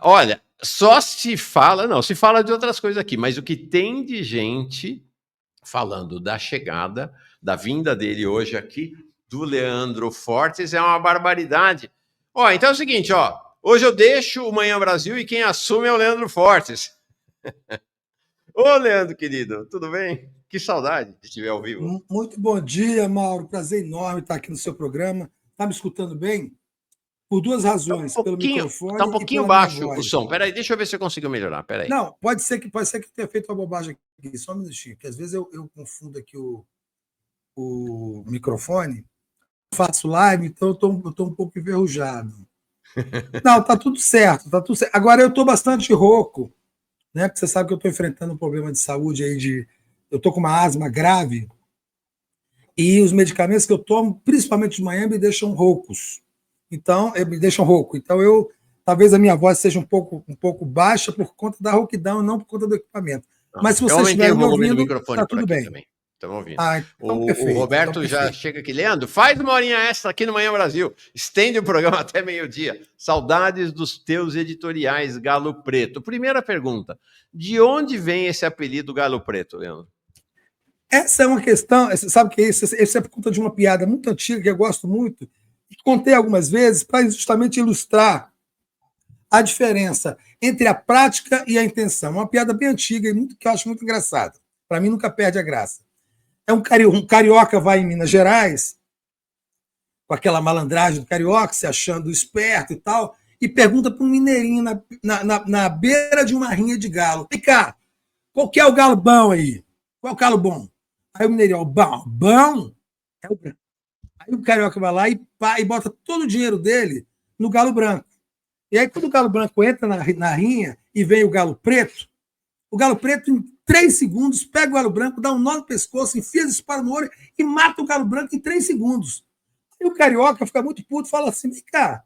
Olha, só se fala, não, se fala de outras coisas aqui, mas o que tem de gente falando da chegada, da vinda dele hoje aqui, do Leandro Fortes, é uma barbaridade. Então é o seguinte, hoje eu deixo o Manhã Brasil e quem assume é o Leandro Fortes. Ô, Leandro, querido, tudo bem? Que saudade de te ver ao vivo. Muito bom dia, Mauro. Prazer enorme estar aqui no seu programa. Está me escutando bem? Por duas razões, pelo Tá um microfone e pouquinho pela minha baixo o voz. som. Peraí, deixa eu ver se eu consigo melhorar. Peraí. Não, pode ser que eu tenha feito uma bobagem aqui. Só um minutinho, porque às vezes eu confundo aqui o microfone. Faço live, então eu tô um pouco enferrujado. Não, tá tudo certo, tá tudo certo. Agora eu estou bastante rouco, né? Porque você sabe que eu estou enfrentando um problema de saúde aí eu estou com uma asma grave e os medicamentos que eu tomo, principalmente de manhã, me deixam roucos. Então, me deixam rouco. Então, talvez a minha voz seja um pouco baixa por conta da rouquidão e não por conta do equipamento. Mas se Eu vocês aumentei o estiverem me volume do ouvindo, microfone está por tudo aqui bem. também. Estamos ouvindo. Então O perfeito. Roberto já chega aqui. Leandro, faz uma horinha extra aqui no Manhã Brasil. Estende o programa até meio-dia. Saudades dos teus editoriais, Galo Preto. Primeira pergunta. De onde vem esse apelido Galo Preto, Leandro? Essa é uma questão, sabe o que é isso? Essa é por conta de uma piada muito antiga que eu gosto muito, e contei algumas vezes para justamente ilustrar a diferença entre a prática e a intenção. Uma piada bem antiga e que eu acho muito engraçada. Para mim, nunca perde a graça. Um carioca vai em Minas Gerais, com aquela malandragem do carioca, se achando esperto e tal, e pergunta para um mineirinho na beira de uma rinha de galo: vem cá, qual que é o galo bom aí? Qual é o galo bom? Aí o mineirinho: bom é o branco. Aí o carioca vai lá e bota todo o dinheiro dele no galo branco. E aí, quando o galo branco entra na rinha e vem o galo preto, em 3 segundos, pega o galo branco, dá um nó no pescoço, enfia a espada no olho e mata o galo branco em 3 segundos. E o carioca fica muito puto, fala assim: vem cá,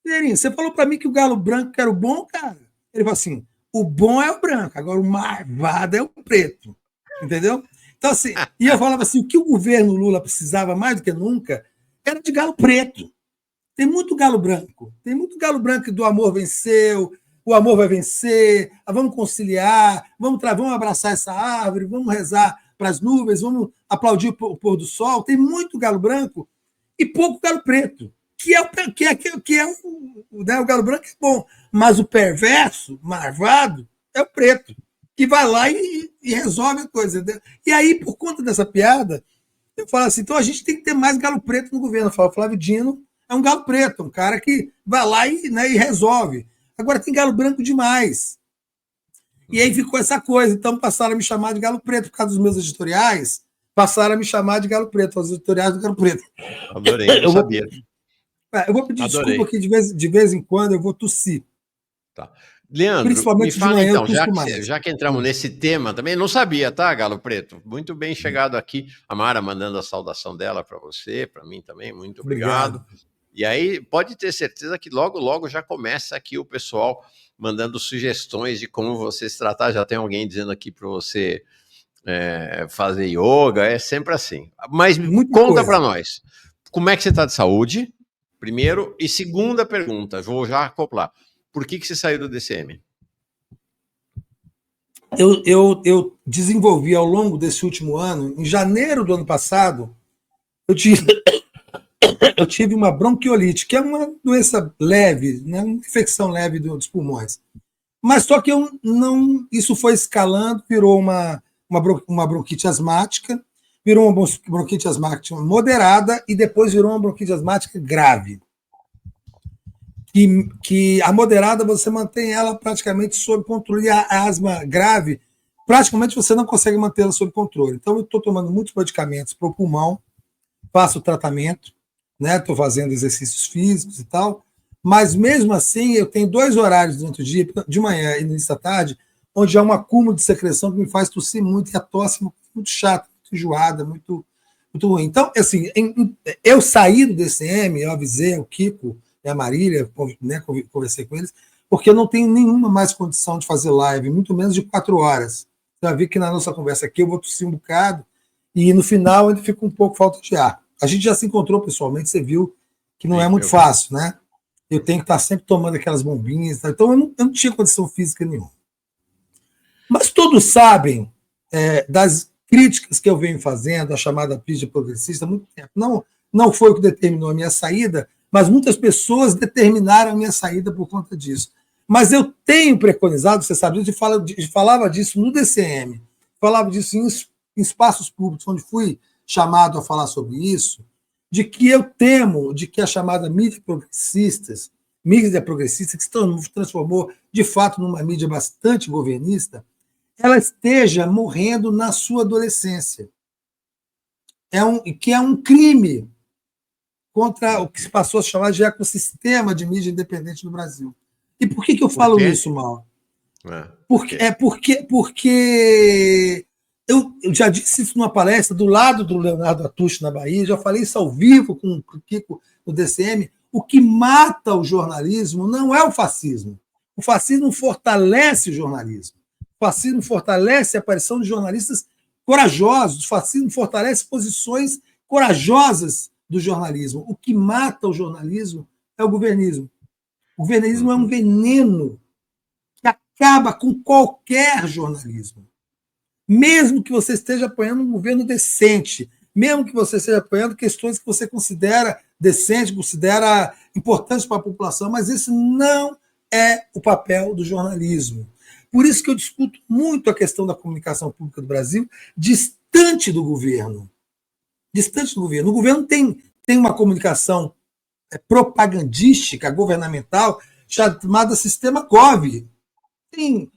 Mineirinho, você falou para mim que o galo branco era o bom, cara? Ele fala assim: o bom é o branco, agora o marvado é o preto. Entendeu? Então, assim, e eu falava assim: o que o governo Lula precisava mais do que nunca era de galo preto. Tem muito galo branco. Tem muito galo branco do amor venceu, o amor vai vencer, vamos conciliar, vamos abraçar essa árvore, vamos rezar para as nuvens, vamos aplaudir o pôr do sol. Tem muito galo branco e pouco galo preto, que é o galo branco é bom, mas o perverso, marvado, é o preto, que vai lá e resolve a coisa. Entendeu? E aí, por conta dessa piada, eu falo assim: então a gente tem que ter mais galo preto no governo. Eu falo: Flávio Dino é um galo preto, um cara que vai lá e resolve. Agora tem galo branco demais. E aí ficou essa coisa. Então passaram a me chamar de galo preto por causa dos meus editoriais. Passaram a me chamar de galo preto, os editoriais do galo preto. Adorei, não sabia. Eu vou pedir desculpa que de vez em quando eu vou tossir. Tá. Leandro, me Principalmente de fala manhã eu então, tosso mais. já que entramos nesse tema também, não sabia, tá, Galo Preto? Muito bem chegado aqui. A Mara mandando a saudação dela para você, para mim também, muito obrigado. E aí, pode ter certeza que logo, logo já começa aqui o pessoal mandando sugestões de como você se tratar. Já tem alguém dizendo aqui para você fazer yoga, é sempre assim. Mas conta para nós, como é que você está de saúde, primeiro, e segunda pergunta, vou já acoplar. Por que você saiu do DCM? Eu desenvolvi ao longo desse último ano, em janeiro do ano passado, eu tive uma bronquiolite, que é uma doença leve, né, uma infecção leve dos pulmões. Mas só que isso foi escalando, virou uma bronquite asmática, virou uma bronquite asmática moderada e depois virou uma bronquite asmática grave. Que a moderada você mantém ela praticamente sob controle, e a asma grave, praticamente você não consegue mantê-la sob controle. Então, eu estou tomando muitos medicamentos para o pulmão, faço tratamento, estou fazendo exercícios físicos e tal, mas mesmo assim eu tenho 2 horários durante o dia, de manhã e no início da tarde, onde há um acúmulo de secreção que me faz tossir muito, e a tosse é muito chata, muito enjoada, muito ruim. Então, assim, eu saí do DCM, eu avisei ao Kiko e a Marília, né, conversei com eles, porque eu não tenho nenhuma mais condição de fazer live, muito menos de 4 horas. Você vai ver que na nossa conversa aqui eu vou tossir um bocado, e no final ainda fica um pouco falta de ar. A gente já se encontrou pessoalmente, você viu que não é muito fácil, né? eu tenho que estar sempre tomando aquelas bombinhas. Então, eu não tinha condição física nenhuma. Mas todos sabem das críticas que eu venho fazendo à chamada mídia progressista há muito tempo. Não foi o que determinou a minha saída, mas muitas pessoas determinaram a minha saída por conta disso. Mas eu tenho preconizado, você sabe, falava disso no DCM, falava disso em espaços públicos, onde fui chamado a falar sobre isso, de que eu temo de que a chamada mídia progressista, que se transformou, de fato, numa mídia bastante governista, ela esteja morrendo na sua adolescência. Que é um crime contra o que se passou a chamar de ecossistema de mídia independente no Brasil. E por que eu falo isso, Mauro? Porque eu já disse isso numa palestra do lado do Leonardo Atush, na Bahia, já falei isso ao vivo com o Kiko no DCM. O que mata o jornalismo não é o fascismo. O fascismo fortalece o jornalismo. O fascismo fortalece a aparição de jornalistas corajosos. O fascismo fortalece posições corajosas do jornalismo. O que mata o jornalismo é o governismo. O governismo é um veneno que acaba com qualquer jornalismo. Mesmo que você esteja apoiando um governo decente, mesmo que você esteja apoiando questões que você considera decentes, considera importantes para a população, mas esse não é o papel do jornalismo. Por isso que eu discuto muito a questão da comunicação pública do Brasil distante do governo. Distante do governo. O governo tem uma comunicação propagandística, governamental, chamada Sistema Gov. Tem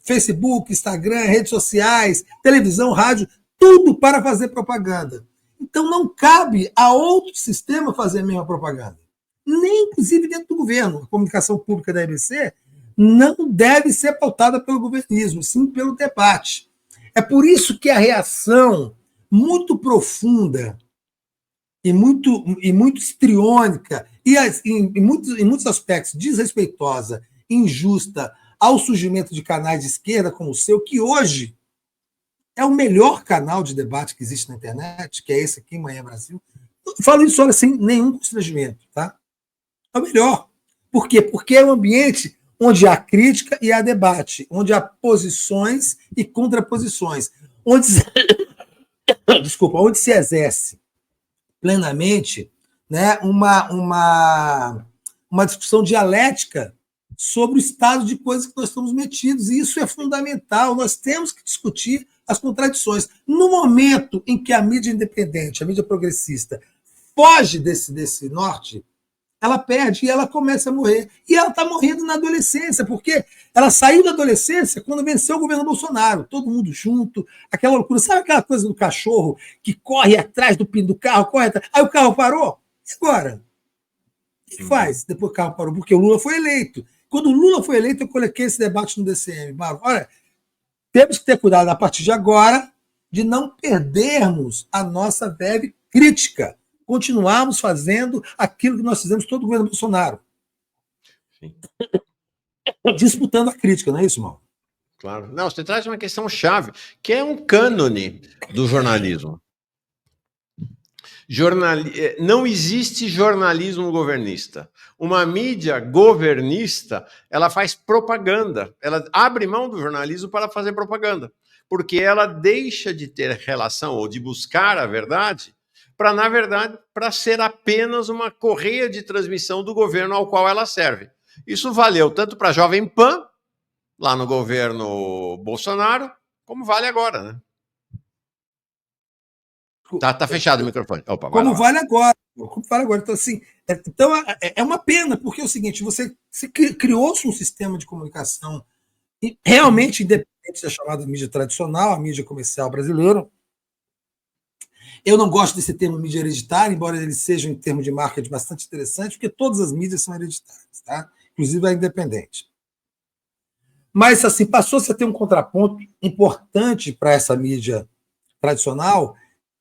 Facebook, Instagram, redes sociais, televisão, rádio, tudo para fazer propaganda. Então não cabe a outro sistema fazer a mesma propaganda. Nem, inclusive, dentro do governo. A comunicação pública da EBC não deve ser pautada pelo governismo, sim pelo debate. É por isso que a reação muito profunda e muito histriônica e em muitos aspectos desrespeitosa, injusta ao surgimento de canais de esquerda como o seu, que hoje é o melhor canal de debate que existe na internet, que é esse aqui, Manhã Brasil. Eu falo isso olha, sem nenhum constrangimento. Tá? É o melhor. Por quê? Porque é um ambiente onde há crítica e há debate, onde há posições e contraposições, onde se exerce plenamente, né, uma discussão dialética sobre o estado de coisas que nós estamos metidos, e isso é fundamental. Nós temos que discutir as contradições. No momento em que a mídia independente, a mídia progressista, foge desse norte, ela perde e ela começa a morrer. E ela está morrendo na adolescência, porque ela saiu da adolescência quando venceu o governo Bolsonaro, todo mundo junto, aquela loucura. Sabe aquela coisa do cachorro que corre atrás do pino do carro, corre atrás, aí o carro parou? E agora? O que faz depois que o carro parou? Porque o Lula foi eleito. Quando o Lula foi eleito, eu coloquei esse debate no DCM. Olha, temos que ter cuidado, a partir de agora, de não perdermos a nossa verve crítica. Continuarmos fazendo aquilo que nós fizemos todo o governo Bolsonaro. Sim. Disputando a crítica, não é isso, Mauro? Claro. Não, você traz uma questão chave, que é um cânone do jornalismo. Não existe jornalismo governista. Uma mídia governista, ela faz propaganda. Ela abre mão do jornalismo para fazer propaganda. Porque ela deixa de ter relação ou de buscar a verdade para, na verdade, para ser apenas uma correia de transmissão do governo ao qual ela serve. Isso valeu tanto para a Jovem Pan, lá no governo Bolsonaro, como vale agora, né? Tá fechado o microfone. Opa, como vale agora. Então, assim, é uma pena, porque é o seguinte, você criou-se um sistema de comunicação realmente independente da chamada mídia tradicional, a mídia comercial brasileira. Eu não gosto desse termo mídia hereditária, embora ele seja um termo de marketing bastante interessante, porque todas as mídias são hereditárias, tá? Inclusive a independente. Mas, assim, passou-se a ter um contraponto importante para essa mídia tradicional,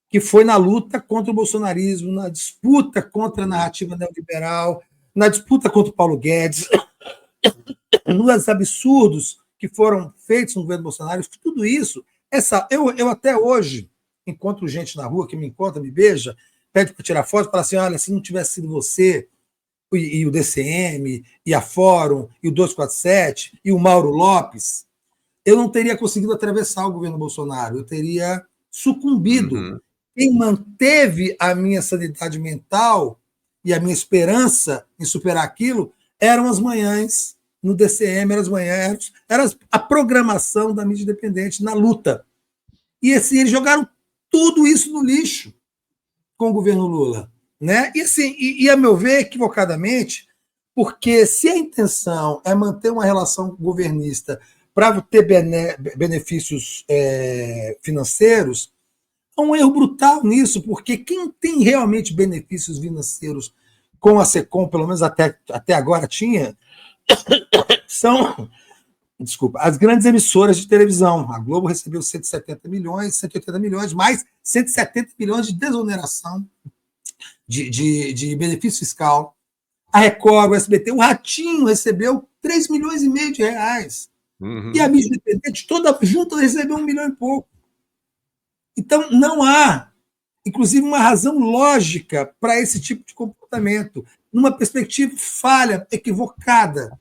que foi na luta contra o bolsonarismo, na disputa contra a narrativa neoliberal, na disputa contra o Paulo Guedes, nos absurdos que foram feitos no governo Bolsonaro, tudo isso. Eu até hoje encontro gente na rua que me encontra, me beija, pede para tirar foto, fala assim, olha, se não tivesse sido você e o DCM, e a Fórum, e o 247, e o Mauro Lopes, eu não teria conseguido atravessar o governo Bolsonaro, eu teria sucumbido. Uhum. Quem manteve a minha sanidade mental e a minha esperança em superar aquilo eram as manhãs no DCM, eram as manhãs, era a programação da mídia independente na luta. E assim, eles jogaram tudo isso no lixo com o governo Lula. Né? E, assim, a meu ver, equivocadamente, porque se a intenção é manter uma relação governista para ter benefícios financeiros, há um erro brutal nisso, porque quem tem realmente benefícios financeiros com a SECOM, pelo menos até agora tinha, são, desculpa, as grandes emissoras de televisão. A Globo recebeu 170 milhões, 180 milhões, mais 170 milhões de desoneração de benefício fiscal. A Record, o SBT, o Ratinho recebeu 3 milhões e meio de reais. Uhum. E a mídia independente toda junta recebeu 1 milhão e pouco. Então, não há, inclusive, uma razão lógica para esse tipo de comportamento, numa perspectiva falha, equivocada.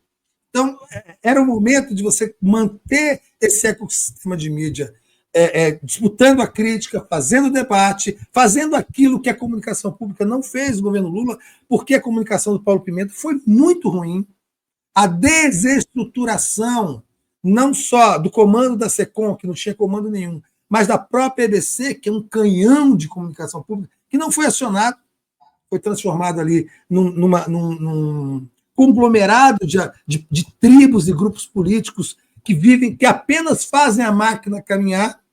Então, era o momento de você manter esse ecossistema de mídia disputando a crítica, fazendo debate, fazendo aquilo que a comunicação pública não fez no governo Lula, porque a comunicação do Paulo Pimenta foi muito ruim. A desestruturação, não só do comando da SECOM, que não tinha comando nenhum, mas da própria EBC, que é um canhão de comunicação pública, que não foi acionado, foi transformado ali num conglomerado de tribos e grupos políticos que vivem, que apenas fazem a máquina caminhar,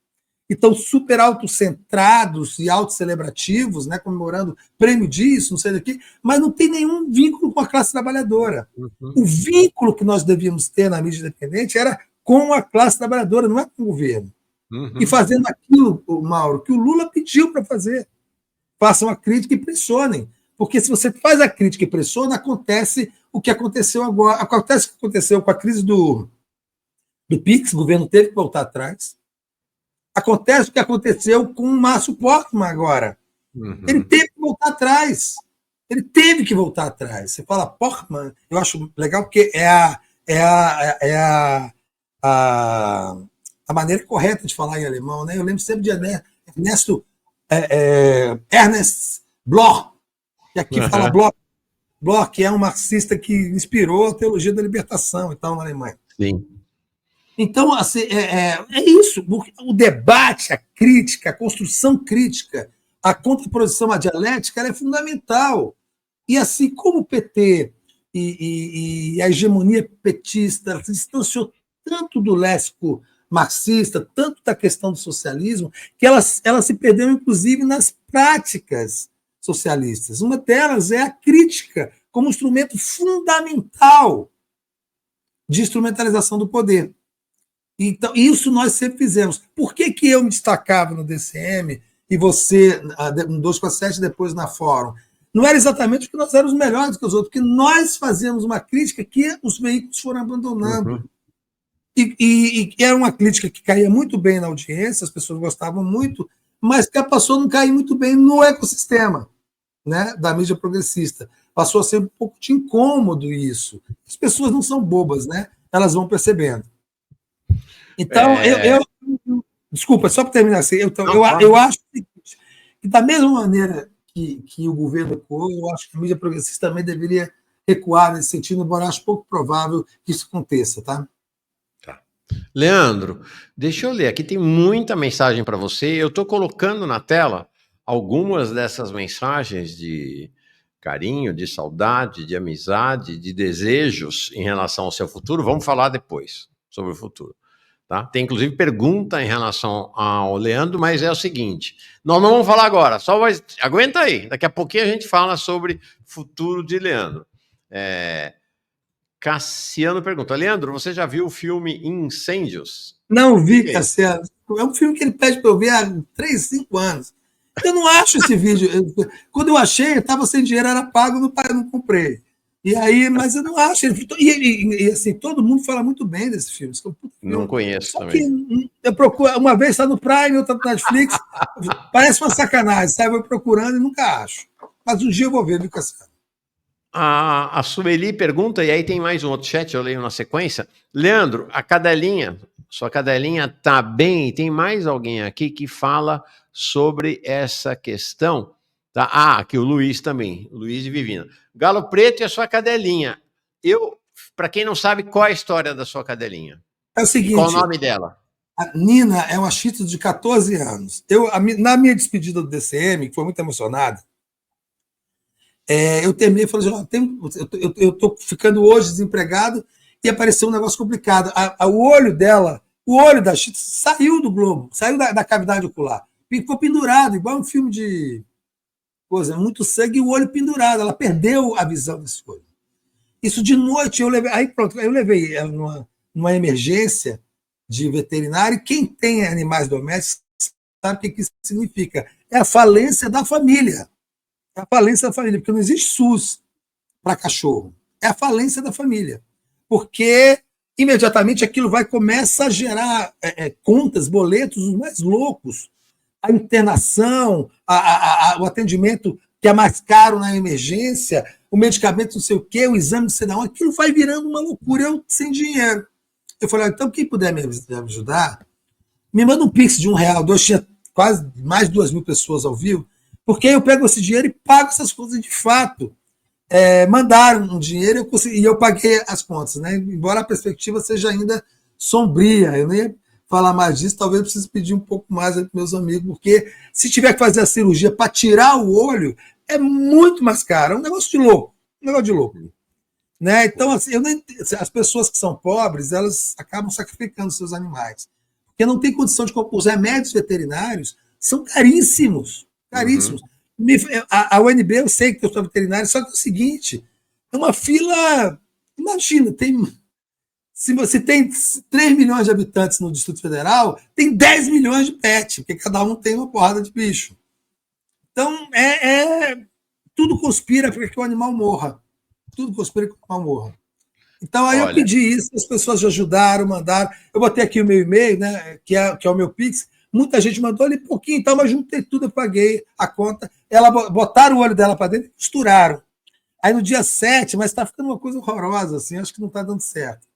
e estão super autocentrados e autocelebrativos, né, comemorando prêmio disso, não sei daqui, mas não tem nenhum vínculo com a classe trabalhadora. Uhum. O vínculo que nós devíamos ter na mídia independente era com a classe trabalhadora, não é com o governo. Uhum. E fazendo aquilo, Mauro, que o Lula pediu para fazer. Façam a crítica e pressionem. Porque se você faz a crítica e pressiona, acontece o que aconteceu agora. Acontece o que aconteceu com a crise do PIX, o governo teve que voltar atrás. Acontece o que aconteceu com o Márcio Portman agora. Uhum. Ele teve que voltar atrás. Ele teve que voltar atrás. Você fala Portman, eu acho legal porque é a maneira correta de falar em alemão. Né? Eu lembro sempre de Ernest Bloch, que aqui fala Bloch. Bloch, que é um marxista que inspirou a teologia da libertação, então, na Alemanha. Sim. Então, assim, é isso. O debate, a crítica, a construção crítica, a contraposição, a dialética, ela é fundamental. E assim como o PT e a hegemonia petista se distanciou tanto do léxico marxista, tanto da questão do socialismo, que ela se perdeu, inclusive, nas práticas socialistas. Uma delas é a crítica como instrumento fundamental de instrumentalização do poder. Então, isso nós sempre fizemos. Por que eu me destacava no DCM e você no 247 depois na Fórum? Não era exatamente porque nós éramos melhores que os outros, porque nós fazíamos uma crítica que os veículos foram abandonando. Uhum. E era uma crítica que caía muito bem na audiência, as pessoas gostavam muito, mas que passou a não cair muito bem no ecossistema, né, da mídia progressista. Passou a ser um pouco de incômodo isso. As pessoas não são bobas, né? Elas vão percebendo. Então, desculpa, só para terminar assim, eu acho que da mesma maneira que o governo recuou, eu acho que a mídia progressista também deveria recuar nesse sentido, embora eu acho pouco provável que isso aconteça, tá? Leandro, deixa eu ler, aqui tem muita mensagem para você, eu estou colocando na tela algumas dessas mensagens de carinho, de saudade, de amizade, de desejos em relação ao seu futuro, vamos falar depois sobre o futuro. Tá? Tem, inclusive, pergunta em relação ao Leandro, mas é o seguinte, nós não vamos falar agora, aguenta aí, daqui a pouquinho a gente fala sobre futuro de Leandro. Cassiano pergunta, Leandro, você já viu o filme Incêndios? Não vi, Cassiano. É um filme que ele pede para eu ver há 3, 5 anos. Eu não acho esse vídeo. Quando eu achei, eu estava sem dinheiro, era pago, eu não comprei. E aí, mas eu não acho. E assim, todo mundo fala muito bem desse filme. Não conheço Só também. Que eu procuro, uma vez está no Prime, outra no Netflix. Parece uma sacanagem, sabe? Eu vou procurando e nunca acho. Mas um dia eu vou ver, viu, Cassiano? A Sueli pergunta, e aí tem mais um outro chat, eu leio na sequência. Leandro, sua cadelinha tá bem? E tem mais alguém aqui que fala sobre essa questão. Tá? Aqui o Luiz também, Luiz e Vivina. Galo Preto e a sua cadelinha. Para quem não sabe, qual é a história da sua cadelinha? É o E qual o seguinte, nome dela? a Nina é uma shih tzu de 14 anos. Na minha despedida do DCM, que foi muito emocionada, eu terminei e falei assim, eu estou ficando hoje desempregado e apareceu um negócio complicado. O olho dela, o olho da shih tzu saiu do globo, saiu da cavidade ocular. Ficou pendurado, igual um filme de coisa, muito sangue e o olho pendurado. Ela perdeu a visão desse olho. Isso de noite, eu levei ela numa emergência de veterinário, e quem tem animais domésticos sabe o que isso significa. É a falência da família. É a falência da família, porque não existe SUS para cachorro. É a falência da família. Porque imediatamente aquilo começa a gerar contas, boletos os mais loucos. A internação, o atendimento que é mais caro na emergência, o medicamento não sei o quê, o exame de cidadão, aquilo vai virando uma loucura, eu sem dinheiro. Eu falei, então quem puder me ajudar, me manda um pix de R$1, tinha quase mais de 2.000 pessoas ao vivo, porque eu pego esse dinheiro e pago essas coisas de fato. Mandaram um dinheiro e eu paguei as contas, né? Embora a perspectiva seja ainda sombria, eu nem ia falar mais disso, talvez eu precise pedir um pouco mais para meus amigos, porque se tiver que fazer a cirurgia para tirar o olho, é muito mais caro, é um negócio de louco, Né? Então, assim, as pessoas que são pobres, elas acabam sacrificando seus animais, porque não tem condição de comprar. Os remédios veterinários são caríssimos, caríssimos. A UNB, eu sei que eu sou veterinário, só que é o seguinte, é uma fila, imagina, se você tem 3 milhões de habitantes no Distrito Federal, tem 10 milhões de pet, porque cada um tem uma porrada de bicho. Então, tudo conspira para que o animal morra. Tudo conspira para que o animal morra. Então, aí eu pedi isso, as pessoas já ajudaram, mandaram. Eu botei aqui o meu e-mail, né, que é o meu Pix. Muita gente mandou ali pouquinho, então, mas juntei tudo, eu paguei a conta. Botaram o olho dela para dentro e costuraram. Aí no dia 7, mas está ficando uma coisa horrorosa, assim, acho que não está dando certo.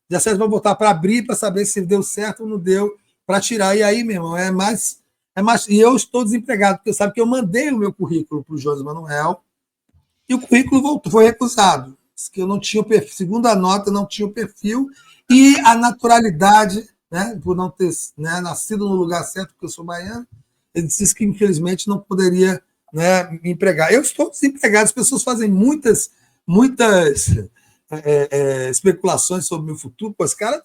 Dia 7 vão botar para abrir, para saber se deu certo ou não deu, para tirar. E aí, meu irmão, é mais. E eu estou desempregado, porque sabe que eu mandei o meu currículo para o Jones Manuel e o currículo foi recusado. Que eu não tinha o perfil, segundo a nota, não tinha o perfil e a naturalidade, né, por não ter nascido no lugar certo, porque eu sou baiano, ele disse que infelizmente não poderia, né, me empregar. Eu estou desempregado, as pessoas fazem muitas especulações sobre o meu futuro, pois cara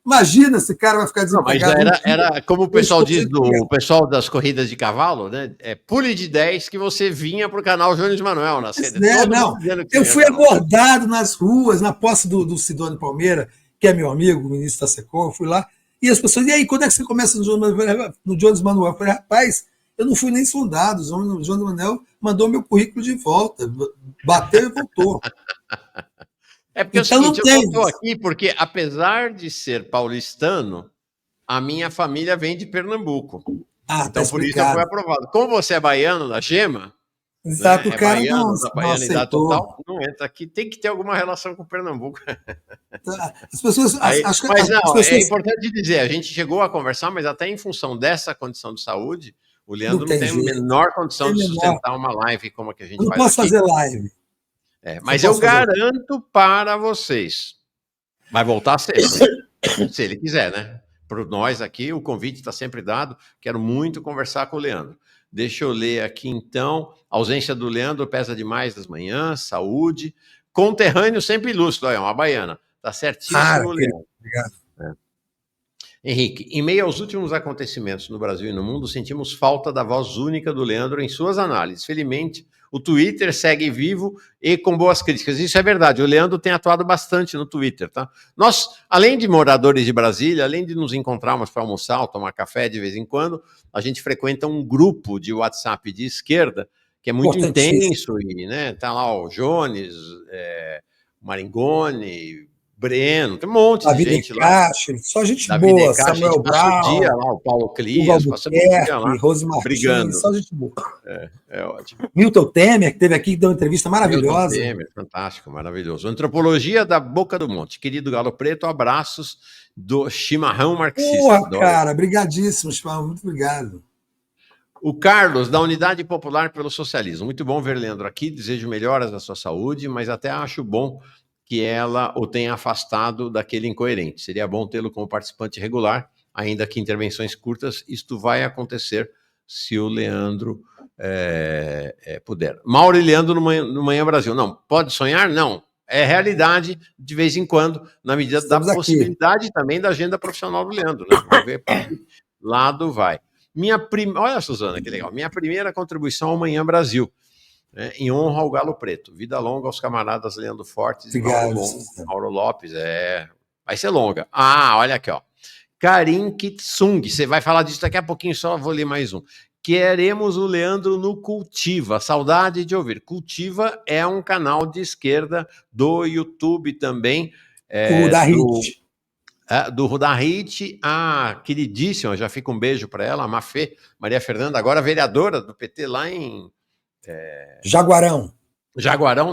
imagina esse cara vai ficar desempregado. Não, mas era como o pessoal diz, o pessoal das corridas de cavalo, né? Pule de 10 que você vinha para o canal Jones Manuel na sede. Eu fui abordado nas ruas, na posse do Sidônio Palmeira, que é meu amigo, o ministro da SECOM, eu fui lá, e as pessoas, e aí, quando é que você começa no Jones Manuel? Eu falei, rapaz, eu não fui nem sondado, o Jones Manuel mandou meu currículo de volta, bateu e voltou. É porque então, é o seguinte, eu estou aqui porque, apesar de ser paulistano, a minha família vem de Pernambuco. Então, por isso eu fui aprovado. Como você é baiano da Gema, exato, né, o cara baiano, da baianidade total, não entra aqui, tem que ter alguma relação com Pernambuco. As pessoas... mas não, é importante dizer, a gente chegou a conversar, mas até em função dessa condição de saúde, o Leandro não tem a menor condição de sustentar uma live como a que a gente faz aqui. Eu não posso fazer live. Mas eu garanto para vocês, vai voltar sempre, se ele quiser, né? Para nós aqui, o convite está sempre dado. Quero muito conversar com o Leandro. Deixa eu ler aqui, então. A ausência do Leandro pesa demais das manhãs, saúde. Conterrâneo sempre ilustre, olha, uma baiana. Está certíssimo, Leandro. Obrigado. Henrique, em meio aos últimos acontecimentos no Brasil e no mundo, sentimos falta da voz única do Leandro em suas análises. Felizmente, o Twitter segue vivo e com boas críticas. Isso é verdade, o Leandro tem atuado bastante no Twitter, tá? Nós, além de moradores de Brasília, além de nos encontrarmos para almoçar ou tomar café de vez em quando, a gente frequenta um grupo de WhatsApp de esquerda que é muito intenso e, né, tá lá o Jones, o Maringoni, Breno, tem um monte de Davi gente lá. Castro, só gente Davi boa. Decache, a gente Samuel passa o dia Brown, lá, o Paulo Hugo Clias, passamos o dia lá, Albuquerque, Rose Martins, brigando. só gente boa. É ótimo. Milton Temer, que teve aqui, que deu uma entrevista maravilhosa. Milton Temer, fantástico, maravilhoso. Antropologia da Boca do Monte. Querido Galo Preto, abraços do chimarrão marxista. Porra, cara, brigadíssimo, Chimarrão, muito obrigado. O Carlos, da Unidade Popular pelo Socialismo. Muito bom ver Leandro aqui, desejo melhoras à sua saúde, mas até acho bom que ela o tenha afastado daquele incoerente. Seria bom tê-lo como participante regular, ainda que intervenções curtas. Isto vai acontecer se o Leandro puder. Mauro e Leandro no Manhã Brasil. Não, pode sonhar? Não. É realidade de vez em quando, na medida Estamos da possibilidade aqui. Também da agenda profissional do Leandro. Né? Vamos ver para que lado vai. Olha, Suzana, que legal. Minha primeira contribuição ao Manhã Brasil, né, em honra ao Galo Preto. Vida longa aos camaradas Leandro Fortes e Mauro Lopes. Vai ser longa. Olha aqui, ó. Karim Kitsung. Você vai falar disso daqui a pouquinho, só vou ler mais um. Queremos o Leandro no Cultiva. Saudade de ouvir. Cultiva é um canal de esquerda do YouTube também. O da HIT. Do Rudahit, a queridíssima, já fica um beijo para ela, a Mafê, Maria Fernanda, agora vereadora do PT lá em... Jaguarão,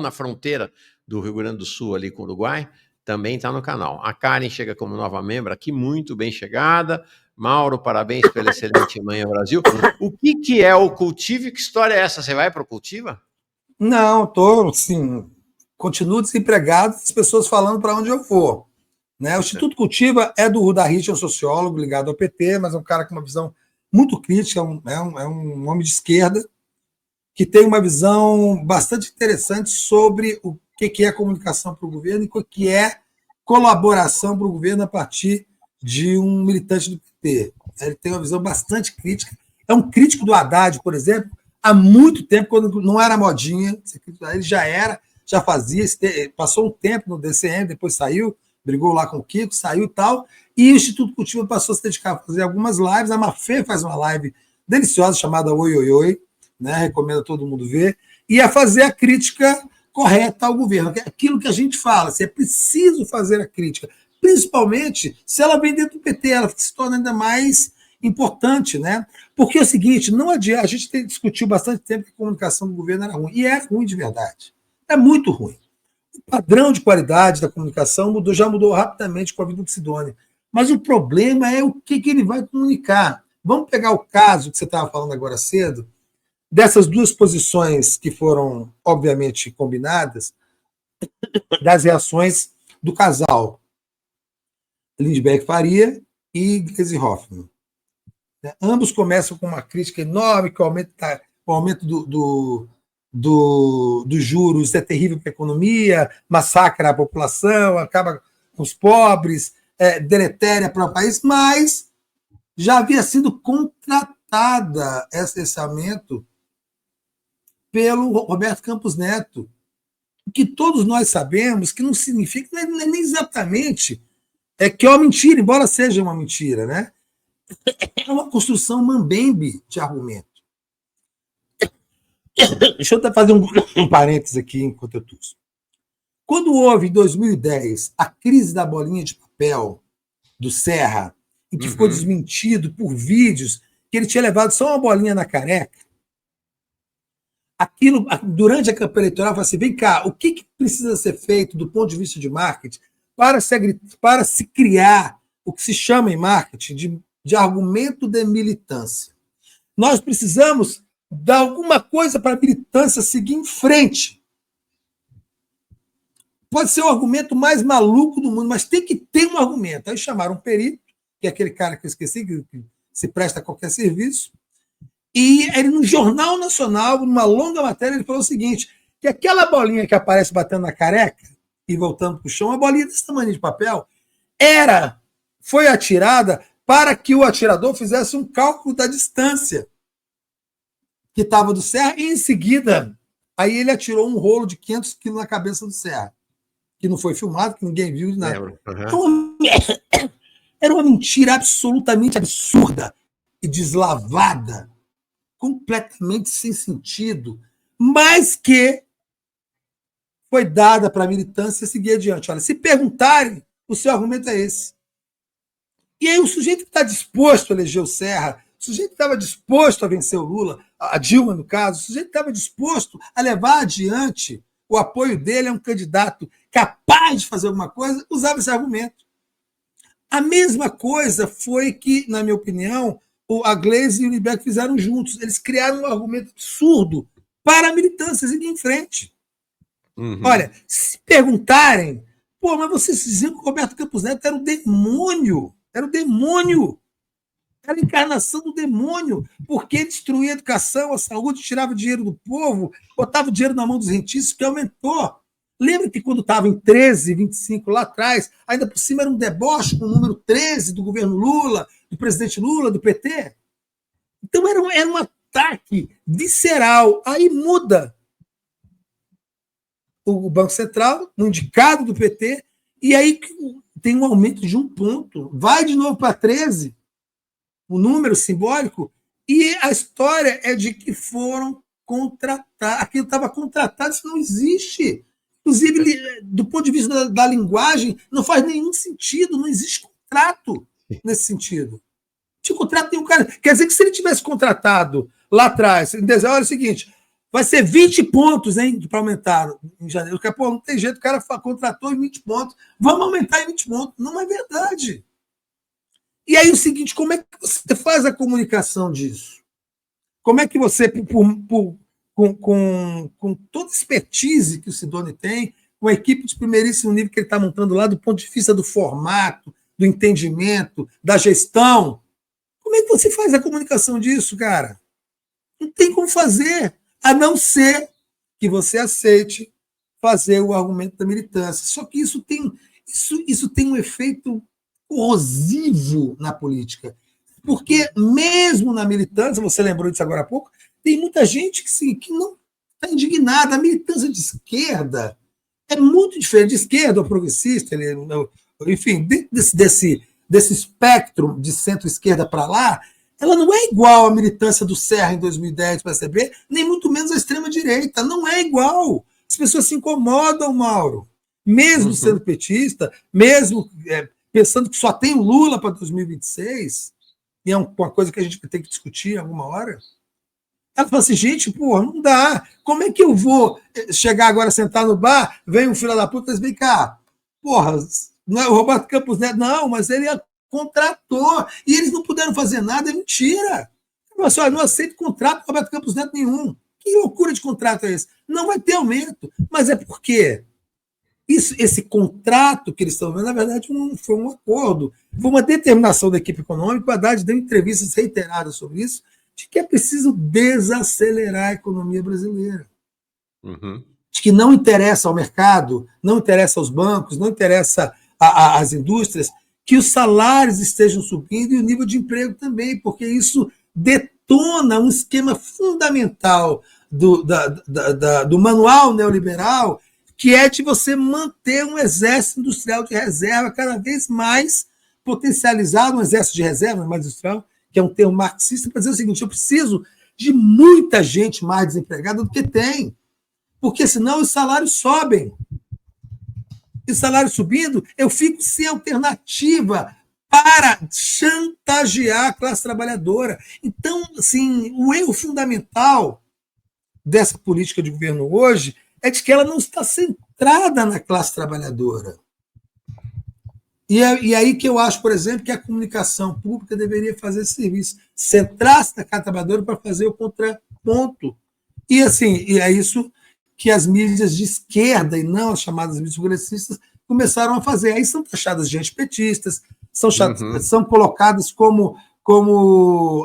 na fronteira do Rio Grande do Sul, ali com o Uruguai, também está no canal. A Karen chega como nova membro aqui, muito bem chegada. Mauro, parabéns pela excelente Manhã Brasil. O que é o Cultiva e que história é essa? Você vai para o Cultiva? Não, estou, assim, continuo desempregado, as pessoas falando para onde eu for. Né? O Instituto Cultiva é do Rudahit, é um sociólogo ligado ao PT, mas é um cara com uma visão muito crítica, é um homem de esquerda, que tem uma visão bastante interessante sobre o que é comunicação para o governo e o que é colaboração para o governo a partir de um militante do PT. Ele tem uma visão bastante crítica. É um crítico do Haddad, por exemplo, há muito tempo, quando não era modinha, ele já fazia, passou um tempo no DCM, depois saiu, brigou lá com o Kiko, saiu e tal, e o Instituto Cultiva passou a se dedicar a fazer algumas lives. A Mafê faz uma live deliciosa chamada Oi, Oi, Oi, né? Recomendo a todo mundo ver, e a fazer a crítica correta ao governo, que é aquilo que a gente fala, se é preciso fazer a crítica, principalmente se ela vem dentro do PT, ela se torna ainda mais importante, né? Porque é o seguinte, não adianta, a gente discutiu bastante tempo que a comunicação do governo era ruim, e é ruim de verdade, é muito ruim. O padrão de qualidade da comunicação já mudou rapidamente com a vida do Sidônia. Mas o problema é o que ele vai comunicar. Vamos pegar o caso que você estava falando agora cedo, dessas duas posições que foram, obviamente, combinadas, das reações do casal Lindbergh Faria e Gleisi Hoffmann. Ambos começam com uma crítica enorme, que o aumento dos juros é terrível para a economia, massacra a população, acaba com os pobres, deletéria para o país, mas já havia sido contratada esse aumento pelo Roberto Campos Neto, o que todos nós sabemos que não significa não é nem exatamente que é uma mentira, embora seja uma mentira, né? É uma construção mambembe de argumento. Deixa eu fazer um parênteses aqui enquanto eu tuço. Quando houve, em 2010, a crise da bolinha de papel do Serra, em que ficou desmentido por vídeos que ele tinha levado só uma bolinha na careca, aquilo, durante a campanha eleitoral, eu falei assim, vem cá, o que precisa ser feito do ponto de vista de marketing para se criar o que se chama em marketing de argumento de militância? Nós precisamos dar alguma coisa para a militância seguir em frente. Pode ser o argumento mais maluco do mundo, mas tem que ter um argumento. Aí chamaram um perito, que é aquele cara que eu esqueci, que se presta a qualquer serviço, e ele, no Jornal Nacional, numa longa matéria, ele falou o seguinte, que aquela bolinha que aparece batendo na careca e voltando para o chão, uma bolinha desse tamanho de papel, foi atirada para que o atirador fizesse um cálculo da distância que estava do Serra, e em seguida, aí ele atirou um rolo de 500 quilos na cabeça do Serra, que não foi filmado, que ninguém viu de nada. Era uma mentira absolutamente absurda e deslavada, completamente sem sentido, mas que foi dada para a militância seguir adiante. Olha, se perguntarem, o seu argumento é esse. E aí o sujeito que está disposto a eleger o Serra, o sujeito que estava disposto a vencer o Lula, a Dilma no caso, o sujeito que estava disposto a levar adiante o apoio dele a um candidato capaz de fazer alguma coisa, usava esse argumento. A mesma coisa foi que, na minha opinião, a Gleisi e o Unibeck fizeram juntos. Eles criaram um argumento absurdo para a militância seguir em frente. Olha, se perguntarem, pô, mas vocês diziam que o Roberto Campos Neto era um demônio. Era o demônio. Era a encarnação do demônio, porque destruía a educação, a saúde, tirava o dinheiro do povo, botava o dinheiro na mão dos rentistas, que aumentou. Lembra que quando estava em 13, 25 lá atrás, ainda por cima era um deboche com o número 13 do governo Lula, do presidente Lula, do PT? Então era um ataque visceral. Aí muda o Banco Central, no indicado do PT, e aí tem um aumento de 1 ponto, vai de novo para 13, o número simbólico, e a história é de que foram contratar, aquilo estava contratado, isso não existe. Inclusive, do ponto de vista da linguagem, não faz nenhum sentido, não existe contrato nesse sentido. Não tinha contrato nenhum, cara. Quer dizer que se ele tivesse contratado lá atrás, em dezembro, olha o seguinte, vai ser 20 pontos, hein, para aumentar em janeiro. Porque, pô, não tem jeito, o cara contratou em 20 pontos, vamos aumentar em 20 pontos. Não é verdade. E aí o seguinte, como é que você faz a comunicação disso? Como é que você, com toda a expertise que o Sidoni tem, com a equipe de primeiríssimo nível que ele está montando lá, do ponto de vista do formato, do entendimento, da gestão, como é que você faz a comunicação disso, cara? Não tem como fazer, a não ser que você aceite fazer o argumento da militância. Só que isso tem um efeito corrosivo na política. Porque mesmo na militância, você lembrou disso agora há pouco, tem muita gente que não está indignada. A militância de esquerda é muito diferente. De esquerda ou progressista, enfim, desse espectro de centro-esquerda para lá, ela não é igual à militância do Serra em 2010 para a PSDB, nem muito menos à extrema-direita. Não é igual. As pessoas se incomodam, Mauro. Mesmo sendo petista, mesmo pensando que só tem o Lula para 2026, e é uma coisa que a gente vai ter que discutir alguma hora. Ela fala assim, gente, porra, não dá. Como é que eu vou chegar agora, sentar no bar, vem um filho da puta e diz, vem cá, porra, não é o Roberto Campos Neto, não, mas ele contratou, e eles não puderam fazer nada, é mentira. Eu não aceito contrato com o Roberto Campos Neto nenhum. Que loucura de contrato é esse? Não vai ter aumento. Mas é porque esse contrato que eles estão vendo, na verdade, não foi um acordo, foi uma determinação da equipe econômica. O Haddad deu entrevistas reiteradas sobre isso, de que é preciso desacelerar a economia brasileira. De que não interessa ao mercado, não interessa aos bancos, não interessa às indústrias, que os salários estejam subindo e o nível de emprego também, porque isso detona um esquema fundamental do manual neoliberal, que é de você manter um exército industrial de reserva cada vez mais potencializado, um exército de reserva mais industrial, que é um termo marxista, para dizer o seguinte, eu preciso de muita gente mais desempregada do que tem, porque senão os salários sobem. E o salário subindo, eu fico sem alternativa para chantagear a classe trabalhadora. Então, assim, o erro fundamental dessa política de governo hoje é de que ela não está centrada na classe trabalhadora. E aí que eu acho, por exemplo, que a comunicação pública deveria fazer esse serviço, centrar-se na classe trabalhadora para fazer o contraponto. E assim, e é isso que as mídias de esquerda, e não as chamadas mídias progressistas, começaram a fazer. Aí são taxadas de antipetistas, são colocadas como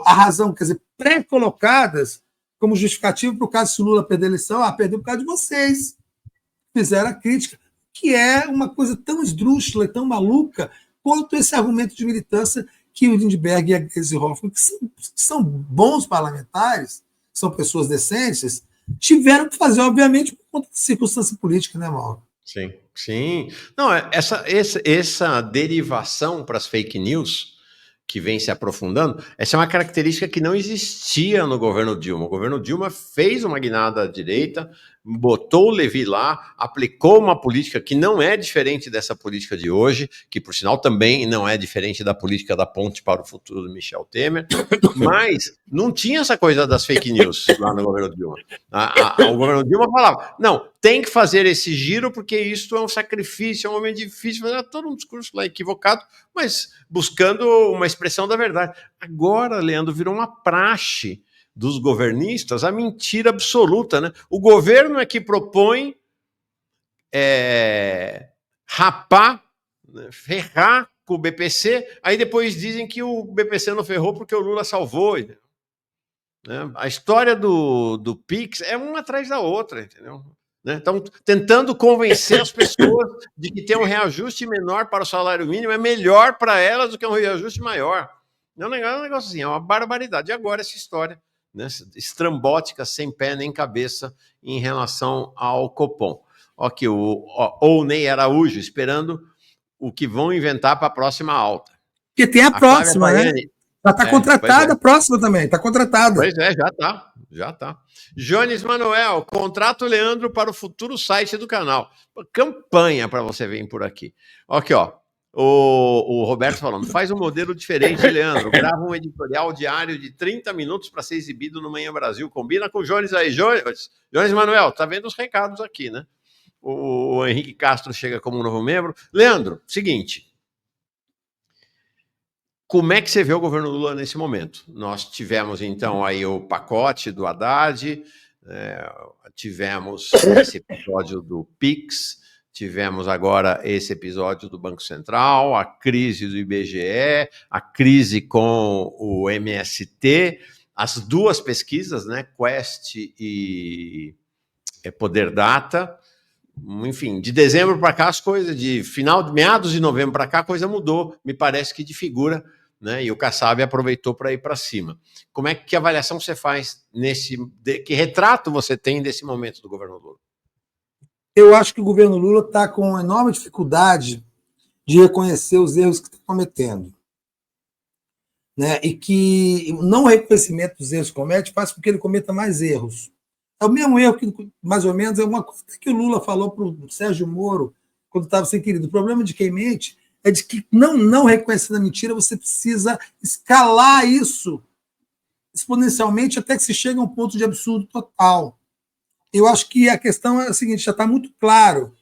a razão, quer dizer, pré-colocadas como justificativo para o caso se o Lula perder a eleição, perdeu por causa de vocês. Fizeram a crítica, que é uma coisa tão esdrúxula e tão maluca quanto esse argumento de militância que o Lindbergh e a Gleisi Hoffmann, que são bons parlamentares, são pessoas decentes, tiveram que fazer, obviamente, por conta de circunstância política, né, Mauro? Sim, sim. Não, essa derivação para as fake news que vem se aprofundando, essa é uma característica que não existia no governo Dilma. O governo Dilma fez uma guinada à direita, botou o Levi lá, aplicou uma política que não é diferente dessa política de hoje, que, por sinal, também não é diferente da política da ponte para o futuro do Michel Temer, mas não tinha essa coisa das fake news lá no governo Dilma. O governo Dilma falava, não, tem que fazer esse giro porque isso é um sacrifício, é um momento difícil, fazer todo um discurso lá equivocado, mas buscando uma expressão da verdade. Agora, Leandro, virou uma praxe dos governistas a mentira absoluta, né? O governo é que propõe rapar, né, ferrar com o BPC, aí depois dizem que o BPC não ferrou porque o Lula salvou. Né? A história do PIX é uma atrás da outra, entendeu? Estão tentando convencer as pessoas de que ter um reajuste menor para o salário mínimo é melhor para elas do que um reajuste maior. É um negócio assim, é uma barbaridade. E agora essa história, né, estrambótica, sem pé nem cabeça em relação ao Copom. Aqui, o Ney Araújo esperando o que vão inventar para a próxima alta. Porque tem a próxima, né? Ela está contratada, a próxima também, está contratada. Pois é, já está. Jones Manuel, contrato Leandro para o futuro site do canal. Campanha para você vir por aqui. Aqui, ó. O Roberto falando, faz um modelo diferente, Leandro. Grava um editorial diário de 30 minutos para ser exibido no Manhã Brasil. Combina com o Jones aí. Jones Manuel, tá vendo os recados aqui, né? O Henrique Castro chega como um novo membro. Leandro, seguinte. Como é que você vê o governo Lula nesse momento? Nós tivemos, então, aí o pacote do Haddad, tivemos esse episódio do PIX, tivemos agora esse episódio do Banco Central, a crise do IBGE, a crise com o MST, as duas pesquisas, né, Quest e Poder Data. Enfim, de dezembro para cá as coisas, de meados de novembro para cá a coisa mudou, me parece que de figura, né? E o Kassab aproveitou para ir para cima. Como é que avaliação você faz que retrato você tem desse momento do governo Lula? Eu acho que o governo Lula está com uma enorme dificuldade de reconhecer os erros que está cometendo, né? E que o não reconhecimento dos erros que comete faz com que ele cometa mais erros. É o mesmo erro que, mais ou menos, é uma coisa que o Lula falou para o Sérgio Moro quando estava sem querido. O problema de quem mente é de que, não reconhecendo a mentira, você precisa escalar isso exponencialmente até que se chegue a um ponto de absurdo total. Eu acho que a questão é a seguinte, já está muito claro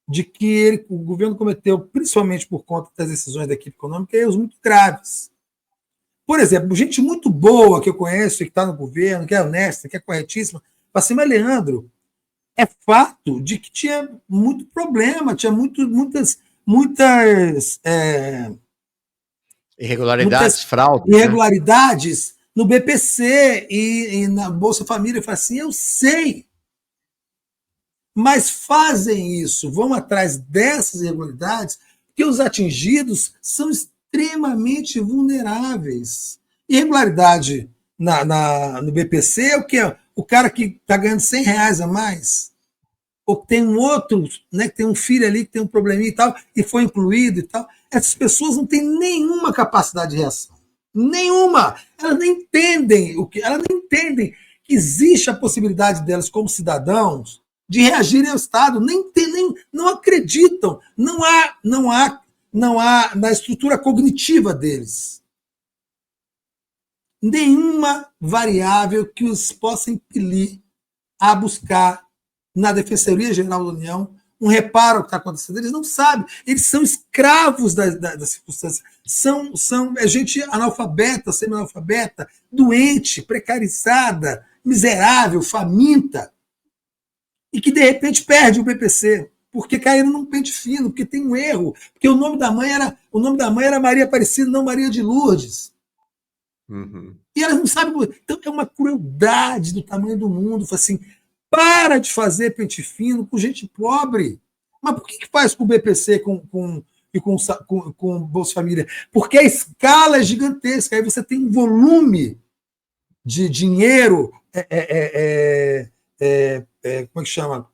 de que o governo cometeu, principalmente por conta das decisões da equipe econômica, erros muito graves. Por exemplo, gente muito boa que eu conheço, que está no governo, que é honesta, que é corretíssima, fala assim, mas Leandro, é fato de que tinha muito problema, tinha muitas irregularidades, fraudes. Irregularidades, né? No BPC e na Bolsa Família. Eu falo assim, eu sei, mas fazem isso, vão atrás dessas irregularidades, porque os atingidos são extremamente vulneráveis. Irregularidade no BPC é o quê? O cara que está ganhando R$100 a mais, ou que tem um outro, né, que tem um filho ali que tem um probleminha e tal, e foi incluído e tal, essas pessoas não têm nenhuma capacidade de reação. Nenhuma! Elas não entendem elas não entendem que existe a possibilidade delas, como cidadãos, de reagirem ao Estado, não acreditam, não há na estrutura cognitiva deles nenhuma variável que os possa impelir a buscar na Defensoria Geral da União um reparo ao que está acontecendo. Eles não sabem, eles são escravos das circunstâncias, são gente analfabeta, semi-analfabeta, doente, precarizada, miserável, faminta, e que de repente perde o BPC, porque caíram num pente fino, porque tem um erro, porque o nome da mãe era Maria Aparecida, não Maria de Lourdes. Uhum. E elas não sabem. Então é uma crueldade do tamanho do mundo. Assim, para de fazer pente fino com gente pobre. Mas por que faz com o BPC com o Bolsa Família? Porque a escala é gigantesca. Aí você tem um volume de dinheiro como é que chama?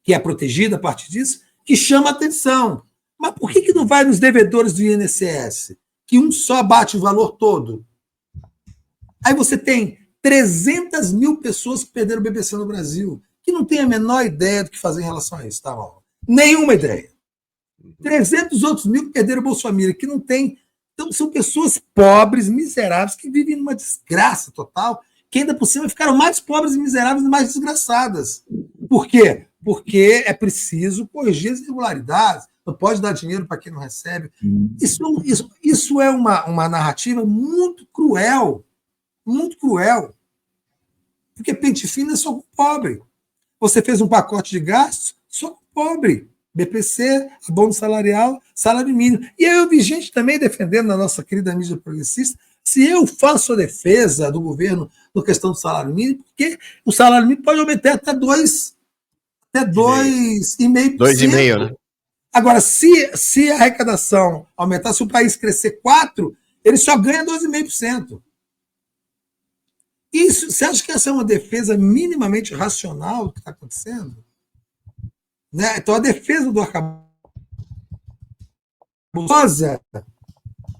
Que é protegido a partir disso, que chama atenção. Mas por que não vai nos devedores do INSS? Que um só bate o valor todo. Aí você tem 300 mil pessoas que perderam o BPC no Brasil. que não tem a menor ideia do que fazer em relação a isso, tá, Mauro? Nenhuma ideia. 300 outros mil que perderam o Bolsa Família, que não tem. Então, são pessoas pobres, miseráveis, que vivem numa desgraça total, que ainda por cima ficaram mais pobres e miseráveis e mais desgraçadas. Por quê? Porque é preciso corrigir as irregularidades, não pode dar dinheiro para quem não recebe. Isso é uma narrativa muito cruel, porque pente fino é só com pobre. Você fez um pacote de gastos só com pobre. BPC, abono salarial, salário mínimo. E aí eu vi gente também defendendo na nossa querida mídia progressista, se eu faço a defesa do governo na questão do salário mínimo, porque o salário mínimo pode aumentar até 2,5%. 2,5%, né? Agora, se a arrecadação aumentar, se o país crescer 4%, ele só ganha 2,5%. Isso, você acha que essa é uma defesa minimamente racional do que está acontecendo? Né? Então, a defesa do arcabouço,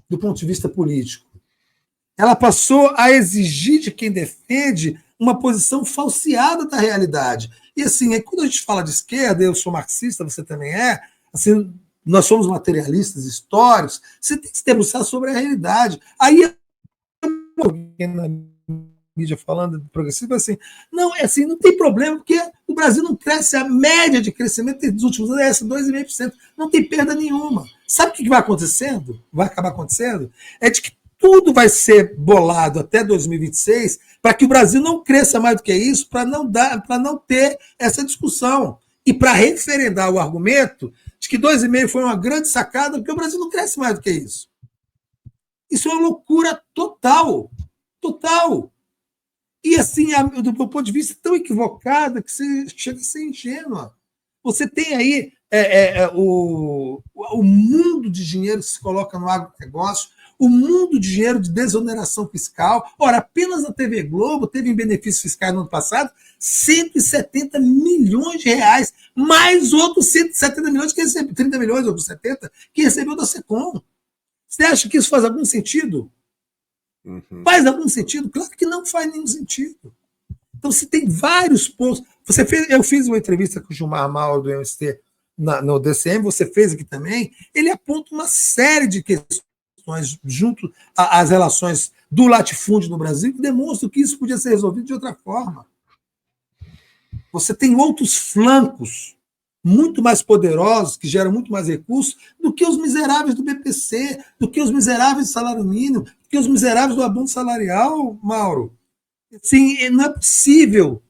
do ponto de vista político, ela passou a exigir de quem defende uma posição falseada da realidade. E assim, quando a gente fala de esquerda, eu sou marxista, você também é, assim, nós somos materialistas históricos, você tem que se debruçar sobre a realidade. Aí, na mídia falando do progressismo, assim, não, assim, não tem problema, porque o Brasil não cresce, a média de crescimento dos últimos anos é essa, 2,5%, não tem perda nenhuma. Sabe o que vai acontecendo? Vai acabar acontecendo? É de que tudo vai ser bolado até 2026 para que o Brasil não cresça mais do que isso, para não ter essa discussão. E para referendar o argumento de que 2,5% foi uma grande sacada, porque o Brasil não cresce mais do que isso. Isso é uma loucura total. Total. E assim, do meu ponto de vista, tão equivocada que você chega a ser ingênua. Você tem aí o mundo de dinheiro que se coloca no agronegócio, o mundo de dinheiro de desoneração fiscal. Ora, apenas a TV Globo teve em benefícios fiscais no ano passado 170 milhões de reais, mais outros 170 milhões que recebeu, 30 milhões, outros 70, que recebeu da SECOM. Você acha que isso faz algum sentido? Uhum. Faz algum sentido? Claro que não faz nenhum sentido. Então, se tem vários pontos. Eu fiz uma entrevista com o Gilmar Mauro do MST no DCM, você fez aqui também. Ele aponta uma série de questões junto às relações do latifúndio no Brasil que demonstram que isso podia ser resolvido de outra forma. Você tem outros flancos muito mais poderosos, que geram muito mais recursos, do que os miseráveis do BPC, do que os miseráveis do salário mínimo, do que os miseráveis do abono salarial, Mauro. Assim, não é possível